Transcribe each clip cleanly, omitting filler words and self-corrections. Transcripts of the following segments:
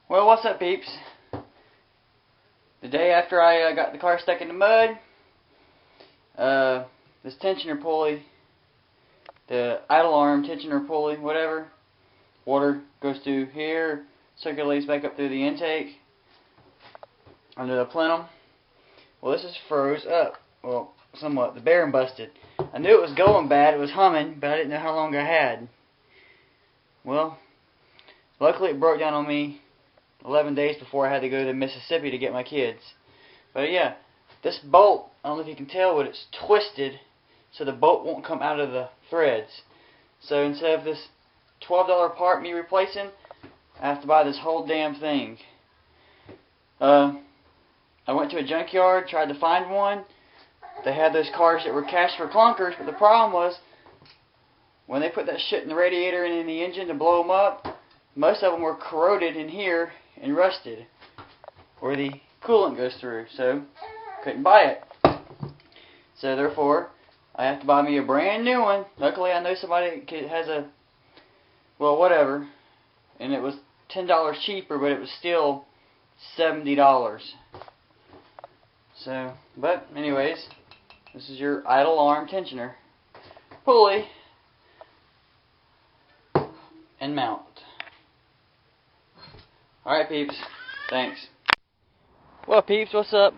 Well, what's up, peeps? The day after I got the car stuck in the mud, this tensioner pulley, the idle arm tensioner pulley, whatever, water goes through here, circulates back up through the intake under the plenum. Well, this is froze up. Well, somewhat. The bearing busted. I knew it was going bad. It was humming, but I didn't know how long I had. Well, luckily it broke down on me 11 days before I had to go to Mississippi to get my kids. But yeah, this bolt, I don't know if you can tell, but it's twisted so the bolt won't come out of the threads. So instead of this $12 part me replacing, I have to buy this whole damn thing. I went to a junkyard, tried to find one. They had those cars that were cast for clunkers, but the problem was when they put that shit in the radiator and in the engine to blow them up, most of them were corroded in here and rusted where the coolant goes through, so couldn't buy it. So therefore, I have to buy me a brand new one. Luckily, I know somebody that has a, well, whatever, and it was $10 cheaper, but it was still $70. So, but anyways, this is your idle arm tensioner pulley and mount. Alright, peeps. Thanks. Well, peeps, what's up?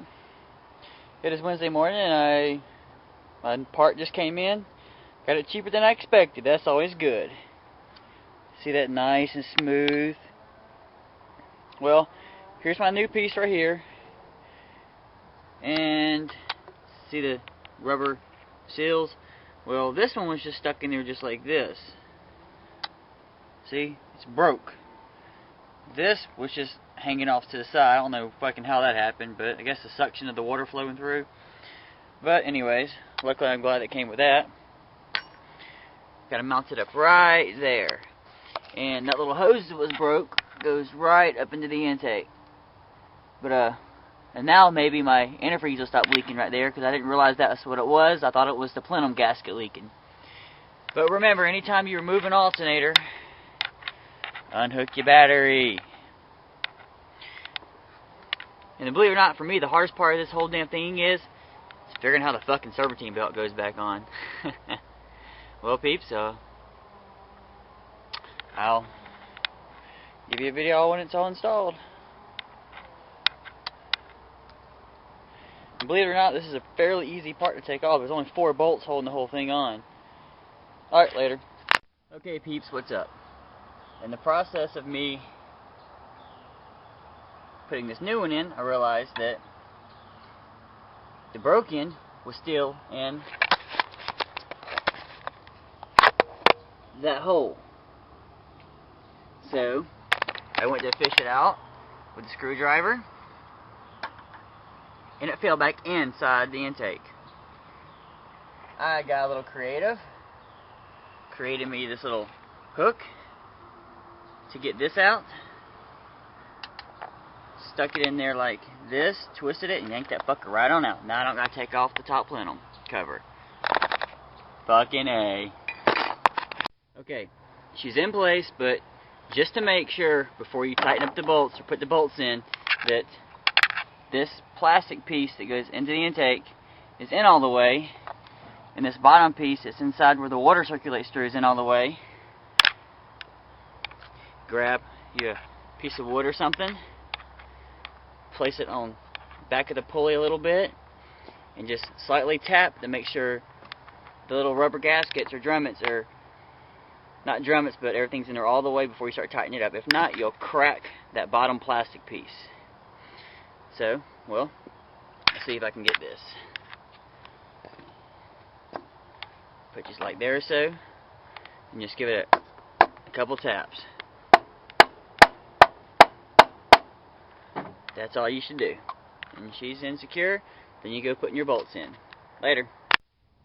It is Wednesday morning and my part just came in. Got it cheaper than I expected. That's always good. See that nice and smooth? Well, here's my new piece right here. And see the rubber seals? Well, this one was just stuck in there just like this. See? It's broke. This was just hanging off to the side. I don't know fucking how that happened, but I guess the suction of the water flowing through. But anyways, luckily I'm glad it came with that. Got to mount it up right there. And that little hose that was broke goes right up into the intake. But and now maybe my antifreeze will stop leaking right there, because I didn't realize that's what it was. I thought it was the plenum gasket leaking. But remember, anytime you remove an alternator, unhook your battery. And believe it or not, for me, the hardest part of this whole damn thing is figuring how the fucking serpentine belt goes back on. Well, peeps, I'll give you a video when it's all installed. And believe it or not, this is a fairly easy part to take off. There's only 4 bolts holding the whole thing on. Alright, later. Okay, peeps, what's up? In the process of me putting this new one in, I realized that the broken was still in that hole. So I went to fish it out with a screwdriver, and it fell back inside the intake. I got a little creative, created me this little hook to get this out, stuck it in there like this, twisted it, and yanked that fucker right on out. Now I don't gotta take off the top plenum cover. Fucking A. Okay, she's in place, but just to make sure before you tighten up the bolts or put the bolts in, that this plastic piece that goes into the intake is in all the way, and this bottom piece that's inside where the water circulates through is in all the way. Grab you a piece of wood or something, place it on the back of the pulley a little bit, and just slightly tap to make sure the little rubber gaskets or drummets, or not drummets, but everything's in there all the way before you start tightening it up. If not, you'll crack that bottom plastic piece. So, well, let's see if I can get this. Put just like there or so, and just give it a couple taps. That's all you should do. And she's insecure, then you go putting your bolts in. Later.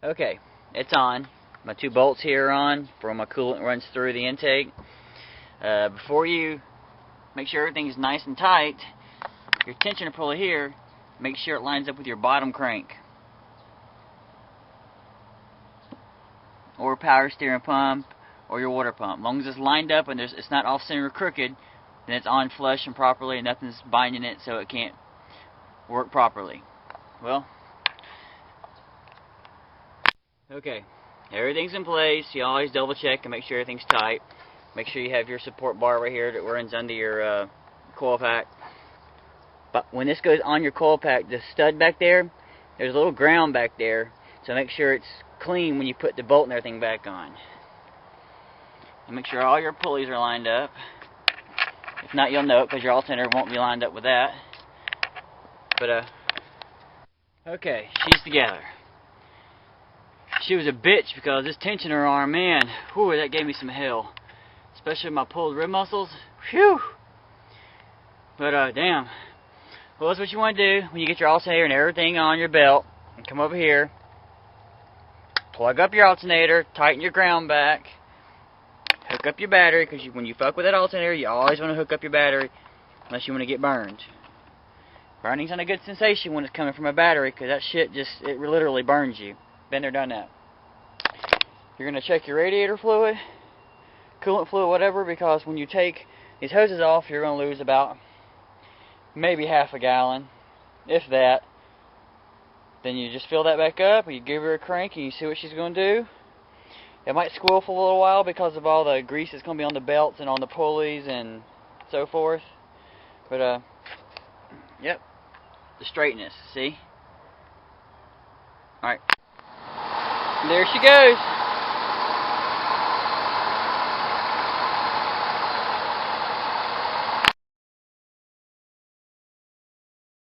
Okay, it's on. My 2 bolts here are on for when my coolant runs through the intake. Before you make sure everything's nice and tight, your tensioner pulley here, make sure it lines up with your bottom crank. Or power steering pump, or your water pump. As long as it's lined up and it's not off center or crooked, then it's on flush and properly, and nothing's binding it so it can't work properly. Well, okay, everything's in place. You always double check and make sure everything's tight. Make sure you have your support bar right here that runs under your coil pack. But when this goes on your coil pack, the stud back there, there's a little ground back there, so make sure it's clean when you put the bolt and everything back on. And make sure all your pulleys are lined up. If not, you'll know it because your alternator won't be lined up with that. But okay, she's together. She was a bitch because this tensioner arm, man, whew, that gave me some hell. Especially my pulled rib muscles. Whew. But damn. Well, that's what you want to do when you get your alternator and everything on your belt. And come over here, plug up your alternator, tighten your ground back, hook up your battery, because when you fuck with that alternator, you always want to hook up your battery unless you want to get burned. Burning's not a good sensation when it's coming from a battery, because that shit just, it literally burns you. Been there, done that. You're going to check your radiator fluid, coolant fluid, whatever, because when you take these hoses off, you're going to lose about maybe half a gallon, if that. Then you just fill that back up, and you give her a crank, and you see what she's going to do. It might squeal for a little while because of all the grease that's going to be on the belts and on the pulleys and so forth. But, yep, the straightness, see? Alright. There she goes.